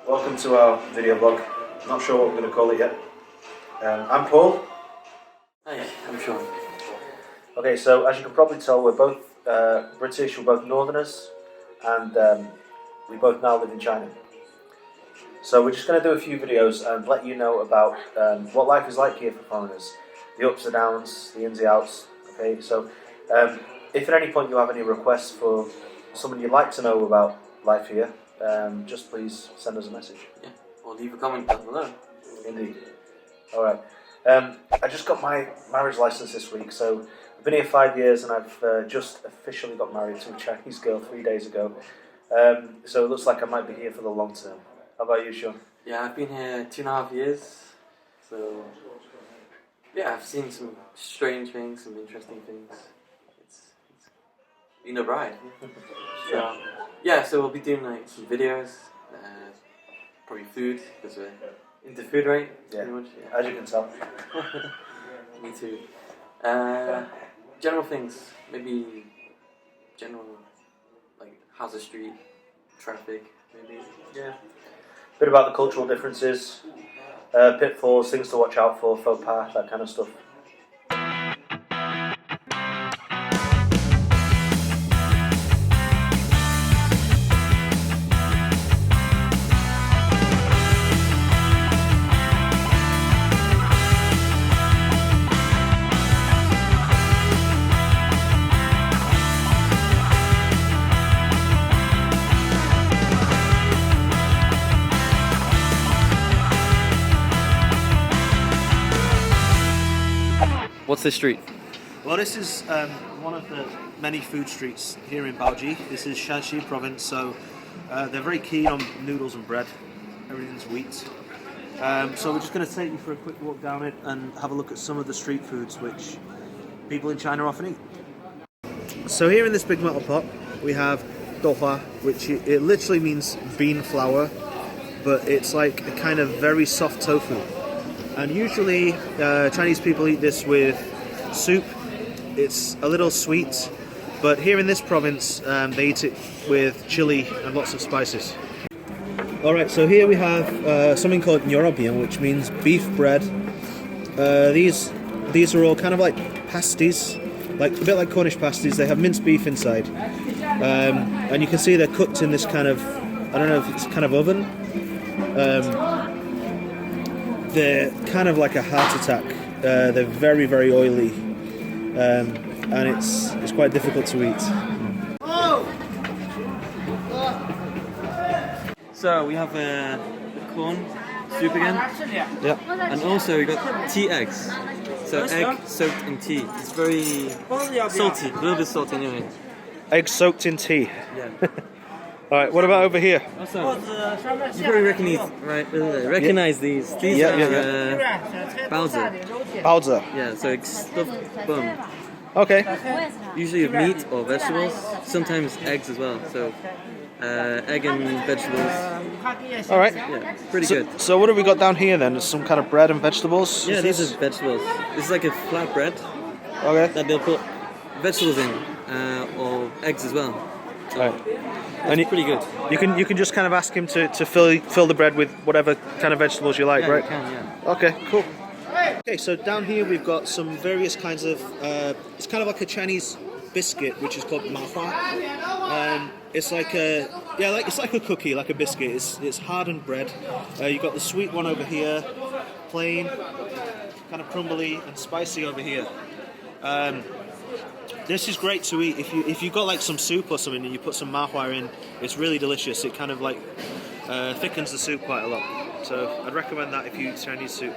Welcome to our video blog. Not sure what we're going to call it yet. I'm Paul. Hi, I'm Sean. Okay, so as you can probably tell, we're both British, we're both Northerners, and we both now live in China. So we're just going to do a few videos and let you know about what life is like here for foreigners, the ups and downs, the ins and outs. Okay, so if at any point you have any requests for someone you'd like to know about life here, just please send us a message. Yeah, or leave a comment down below. Indeed. Alright. I just got my marriage license this week, so I've been here 5 years and I've just officially got married to a Chinese girl 3 days ago. So it looks like I might be here for the long term. How about you, Sean? Yeah, I've been here 2.5 years, so yeah, I've seen some strange things, some interesting things. It's been a ride. So, yeah, so we'll be doing like some videos, probably food, because we're into food, right? Yeah, pretty much, yeah. as you can tell. Me too. General things, maybe general, like how's the street, traffic, maybe. Yeah. Bit about the cultural differences, pitfalls, things to watch out for, faux pas, that kind of stuff. What's this street? Well, this is one of the many food streets here in Baoji. This is Shanxi province, so they're very keen on noodles and bread. Everything's wheat. So we're just going to take you for a quick walk down it and have a look at some of the street foods which people in China often eat. So here in this big metal pot we have douhua, which it literally means bean flour, but it's like a kind of very soft tofu. And usually Chinese people eat this with soup. It's a little sweet, but here in this province they eat it with chili and lots of spices. Alright, so here we have something called nyorobian, which means beef bread. These are all kind of like pasties, like a bit like Cornish pasties. They have minced beef inside. And you can see they're cooked in this kind of, I don't know if it's kind of oven. They're kind of like a heart attack. They're very, very oily, and it's quite difficult to eat. So we have the corn soup again. Yeah. And also we got tea eggs. So egg soaked in tea. It's very salty, a little bit salty anyway. Eggs soaked in tea. Yeah. Alright, what about over here? Also, you probably recognize these. These are baozi. Baozi. Yeah, so it's stuffed bun. Okay. Usually with meat or vegetables, sometimes eggs as well. So egg and vegetables. Alright. Yeah, pretty good. So what have we got down here then? Some kind of bread and vegetables? Yeah, these are vegetables. This is like a flat bread Okay. that they'll put vegetables in, or eggs as well. So Right. And it's pretty good. You can just kind of ask him to fill the bread with whatever kind of vegetables you like, Yeah, right? you can, yeah. Okay, cool. Okay, so down here we've got some various kinds of. It's kind of like a Chinese biscuit, which is called mahua. It's like it's like a cookie, like a biscuit. It's hardened bread. You've got the sweet one over here, plain, kind of crumbly and spicy over here. This is great to eat if you've got like some soup or something and you put some mahua in. It's really delicious. It kind of like thickens the soup quite a lot. So I'd recommend that if you eat Chinese soup.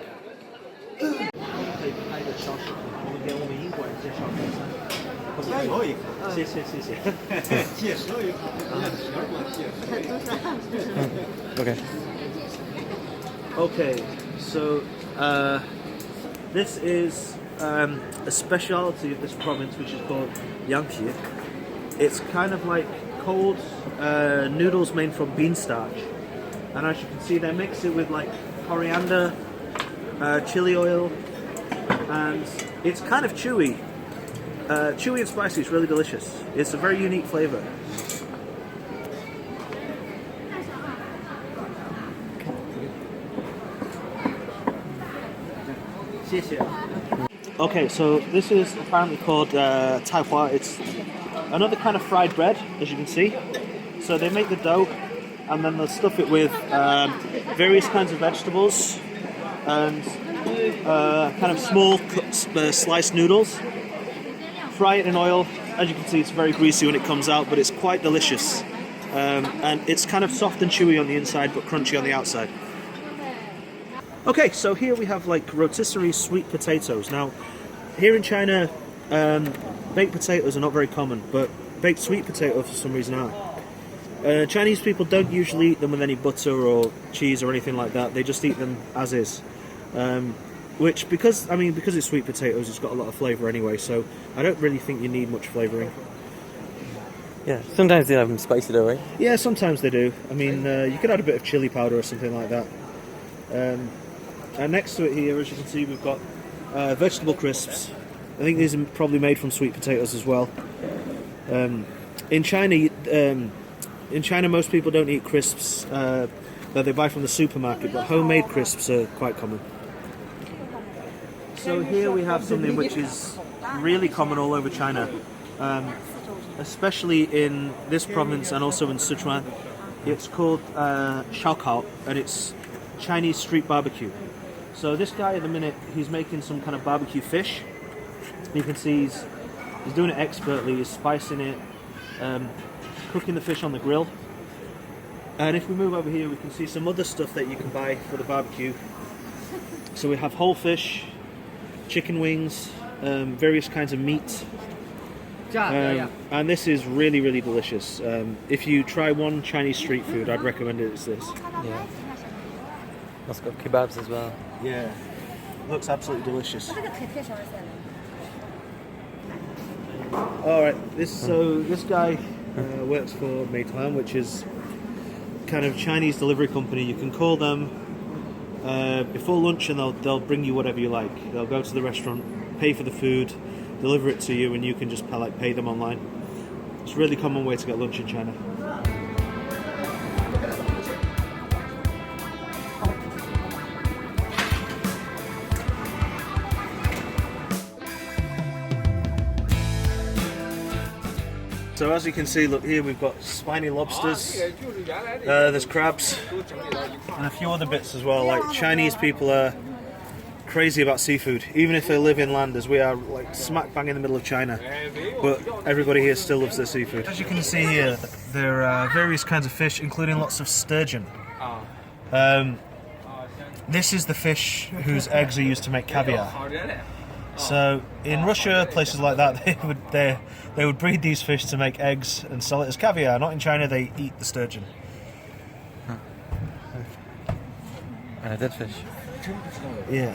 Okay. Okay, so this is a speciality of this province, which is called Yangqi. It's kind of like cold noodles made from bean starch, and as you can see, they mix it with like coriander, chili oil, and it's kind of chewy. Chewy and spicy. It's really delicious. It's a very unique flavour. Okay, so this is apparently called taihua. It's another kind of fried bread, as you can see. So they make the dough, and then they'll stuff it with various kinds of vegetables and kind of small sliced noodles. Fry it in oil. As you can see, it's very greasy when it comes out, but it's quite delicious. And it's kind of soft and chewy on the inside, but crunchy on the outside. Okay, so here we have like rotisserie sweet potatoes. Now, here in China, baked potatoes are not very common, but baked sweet potatoes for some reason are. Chinese people don't usually eat them with any butter or cheese or anything like that. They just eat them as is. Which, because it's sweet potatoes, it's got a lot of flavour anyway, so I don't really think you need much flavouring. Yeah, sometimes they have them spicy though, right? Yeah, sometimes they do. I mean, you could add a bit of chili powder or something like that. And next to it here, as you can see, we've got vegetable crisps. I think these are probably made from sweet potatoes as well. In China, most people don't eat crisps that they buy from the supermarket, but homemade crisps are quite common. So here we have something which is really common all over China, especially in this province and also in Sichuan. It's called Shaokao, and it's Chinese street barbecue. So this guy at the minute, he's making some kind of barbecue fish. You can see he's doing it expertly. He's spicing it, cooking the fish on the grill. And if we move over here, we can see some other stuff that you can buy for the barbecue. So we have whole fish, chicken wings, various kinds of meat. And this is really, really delicious. If you try one Chinese street food, I'd recommend it's this. Yeah. It's got kebabs as well. Yeah, looks absolutely delicious. Alright, this guy works for Meituan, which is kind of Chinese delivery company. You can call them before lunch and they'll bring you whatever you like. They'll go to the restaurant, pay for the food, deliver it to you, and you can just pay them online. It's a really common way to get lunch in China. So as you can see, look here, we've got spiny lobsters, there's crabs, and a few other bits as well. Like, Chinese people are crazy about seafood, even if they live inland, as we are like smack bang in the middle of China. But everybody here still loves their seafood. As you can see here, there are various kinds of fish, including lots of sturgeon. This is the fish whose eggs are used to make caviar. So in Russia, places like that, they would breed these fish to make eggs and sell it as caviar. Not in China, they eat the sturgeon. And a dead fish. Yeah.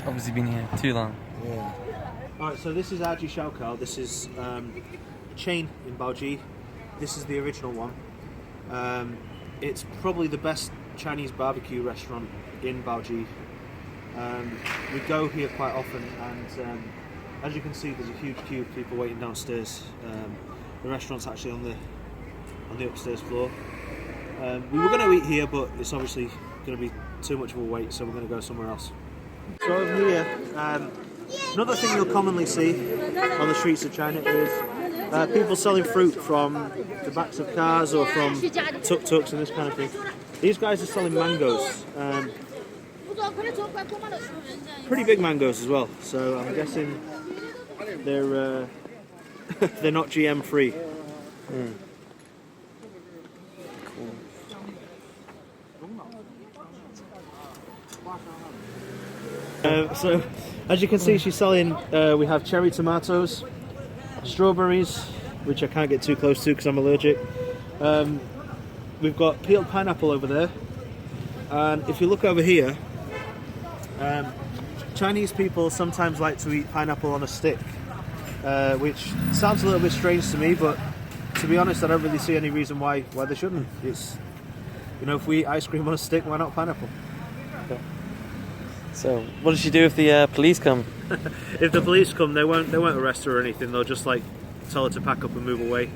Obviously been here too long. Yeah. Alright, so this is Aji Shaokao. This is a chain in Baoji. This is the original one. It's probably the best Chinese barbecue restaurant in Baoji. We go here quite often, and as you can see, there's a huge queue of people waiting downstairs. The restaurant's actually on the upstairs floor. We were going to eat here, but it's obviously going to be too much of a wait, so we're going to go somewhere else. So over here, another thing you'll commonly see on the streets of China is people selling fruit from the backs of cars or from tuk-tuks and this kind of thing. These guys are selling mangoes. Pretty big mangoes as well, so I'm guessing they're they're not GM free. Cool. So as you can see, she's selling, we have cherry tomatoes, strawberries, which I can't get too close to because I'm allergic. We've got peeled pineapple over there, and if you look over here, Chinese people sometimes like to eat pineapple on a stick, which sounds a little bit strange to me, but to be honest, I don't really see any reason why they shouldn't. It's, you know, if we eat ice cream on a stick, why not pineapple? Okay. So, what does she do if the police come? If the police come, they won't arrest her or anything. They'll just like tell her to pack up and move away,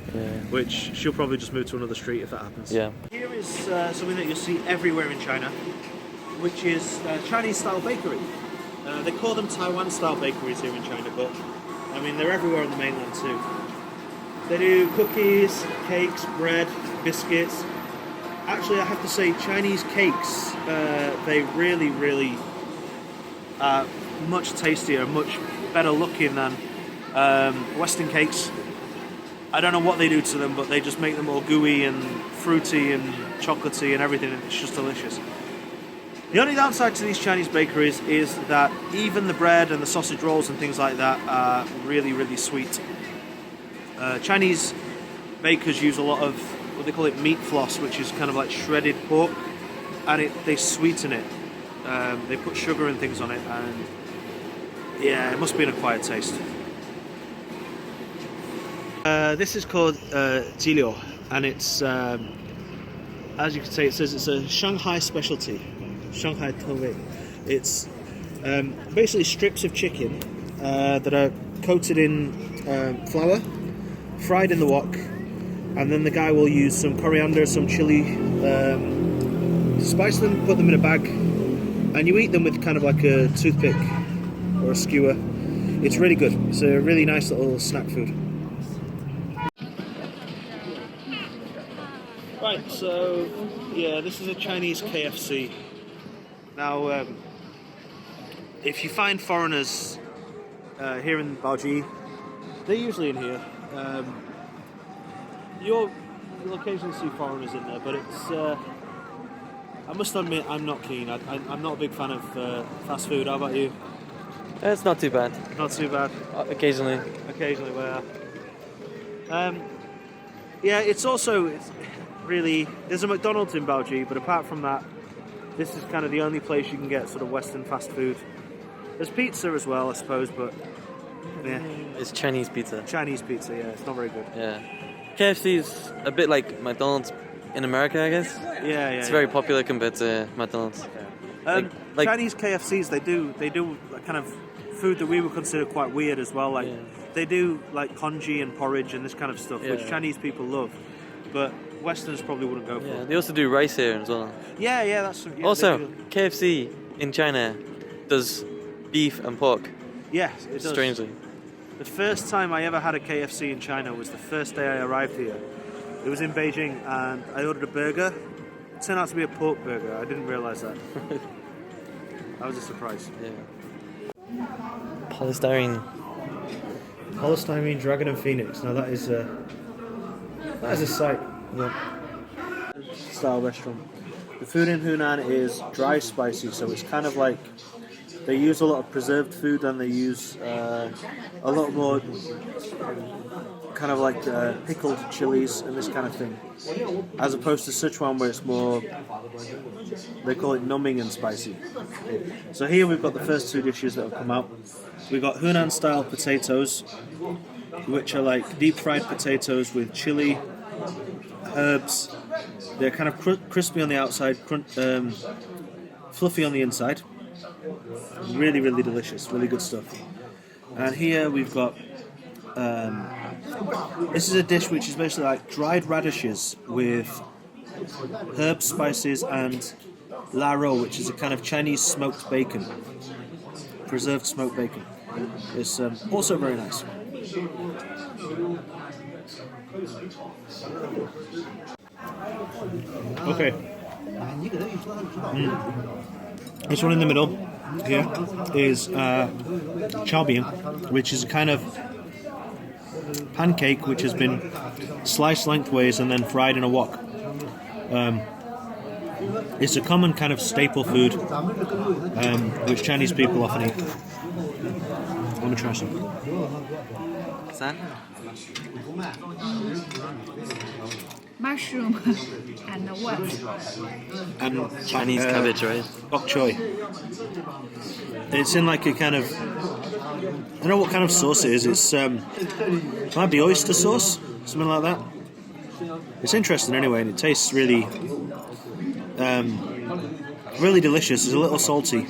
which she'll probably just move to another street if that happens. Yeah. Here is something that you'll see everywhere in China. which is Chinese-style bakery. They call them Taiwan-style bakeries here in China, but I mean they're everywhere on the mainland too. They do cookies, cakes, bread, biscuits. Actually, I have to say, Chinese cakes, they really are much tastier, much better looking than Western cakes. I don't know what they do to them, but they just make them all gooey and fruity and chocolatey and everything, and it's just delicious. The only downside to these Chinese bakeries is that even the bread and the sausage rolls and things like that are really sweet. Chinese bakers use a lot of what they call it meat floss, which is kind of like shredded pork, and they sweeten it. They put sugar and things on it, and yeah, it must be an acquired taste. This is called jiliu, and it's as you can see, it says it's a Shanghai specialty, Shanghai Tongwei. It's basically strips of chicken that are coated in flour, fried in the wok, and then the guy will use some coriander, some chili, spice them, put them in a bag, and you eat them with kind of like a toothpick or a skewer. It's really good. It's a really nice little snack food. Right, so yeah, this is a Chinese KFC. Now, if you find foreigners here in Baoji, they're usually in here. You'll occasionally see foreigners in there, but it's. I must admit, I'm not keen. I'm not a big fan of fast food. How about you? It's not too bad. Not too bad. Occasionally. Occasionally, well. Yeah, it's really. There's a McDonald's in Baoji, but apart from that, this is kind of the only place you can get sort of Western fast food. There's pizza as well, I suppose, but yeah. It's Chinese pizza. Chinese pizza, yeah, it's not very good. Yeah. KFC is a bit like McDonald's in America, I guess. Yeah. It's very popular compared to McDonald's. Like Chinese KFCs, they do kind of food that we would consider quite weird as well. Like they do like congee and porridge and this kind of stuff, which Chinese people love, but Westerners probably wouldn't go for. Yeah, they also do rice here as well. Yeah, that's. Yeah, also, KFC in China does beef and pork. Yes, it does. Strangely. The first time I ever had a KFC in China was the first day I arrived here. It was in Beijing, and I ordered a burger. It turned out to be a pork burger. I didn't realise that. That was a surprise. Yeah. Polystyrene Dragon and Phoenix. Now that is a sight. Yeah. Style restaurant. The food in Hunan is dry spicy, so it's kind of like they use a lot of preserved food, and they use a lot more kind of like pickled chilies and this kind of thing, as opposed to Sichuan where it's more, they call it numbing and spicy. So here we've got the first two dishes that have come out. We've got Hunan style potatoes, which are like deep fried potatoes with chili, herbs. They're kind of crispy on the outside, fluffy on the inside. Really delicious, really good stuff. And here we've got this is a dish which is basically like dried radishes with herbs, spices, and laro, which is a kind of Chinese smoked bacon, preserved smoked bacon. It's also very nice. Okay. This one in the middle here is chaobian, which is a kind of pancake which has been sliced lengthways and then fried in a wok. It's a common kind of staple food which Chinese people often eat. Let me try some. Mushroom and what? And Chinese cabbage, right? Bok choy. It's in like a kind of, I don't know what kind of sauce it is. It's it might be oyster sauce, something like that. It's interesting anyway, and it tastes really really delicious. It's a little salty.